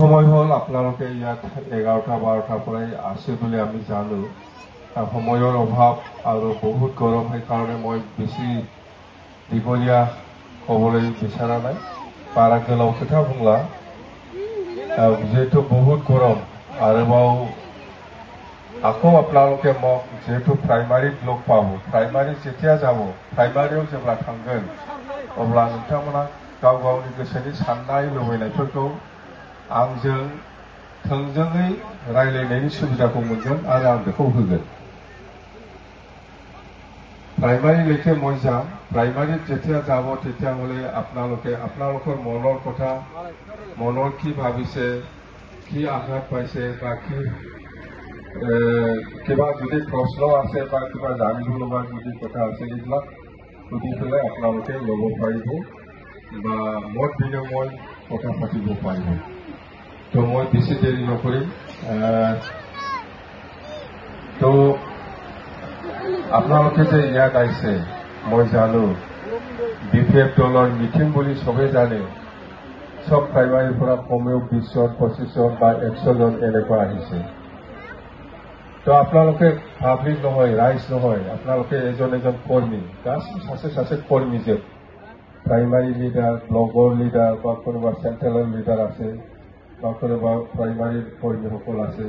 সময় হল আপোনালোকে ইয়াত 11টা-12টাৰ পৰাই আছে বুলি আমি জানো সময়ৰ অভাৱ আৰু বহুত গৰম সেইকাৰণে মই বেছি দীঘলীয়া ক'বলৈ বিচৰা নাই বাৰা গোলাव खोथा बुंला যেহেতু বহুত গৰম আৰবাও আকৌ আপোনালোকে মোক যেহেতু প্ৰাইমাৰীত লগ পাব প্ৰাইমাৰী যেতিয়া যাব প্ৰাইমাৰীयाव जेब्ला थांगोन अब्ला नोंथांमोना गाव गावनि गोसोनि साननाय लुबैनायफोरखौ आंजों थोंजोङै रायलायनायनि सुबिदाखौ मोनगोन आरो आं बेखौ होगोन प्राइमारी लेखे মই যাম প্ৰাইমাৰীত যেতিয়া যাব তেতিয়া হলে আপোনালোকৰ মনৰ কথা মনৰ কি ভাবিছে কি আঘাত পাইছে বা কি কিবা যদি প্ৰশ্ন আছে বা কিবা জানিব লগা যদি কথা আছে এইবিলাক সুধি পেলাই আপোনালোকে ল'ব পাৰিব বা মত বিনিময় কথা পাতিব পাৰিব তো মই বেছি দেৰি নকৰিম তো আপোনালোকে যে ইয়াত আহিছে মই জানো বিপিএফ দলৰ মিটিং বুলি সবে জানে সব প্ৰাইমাৰীৰ পৰা কমেও 20-25 বা 100 জন এনেকুৱা আহিছে তো আপোনালোকে পাব্লিক নহয় ৰাইজ নহয় আপোনালোকে এজন কৰ্মী গাছী সাছে কৰ্মী যে প্ৰাইমাৰী লিডাৰ ব্লকৰ লিডাৰ বা কোনোবা চেণ্ট্ৰেলৰ লিডাৰ আছে বা কোনোবা প্ৰাইমাৰী কৰ্মীসকল আছে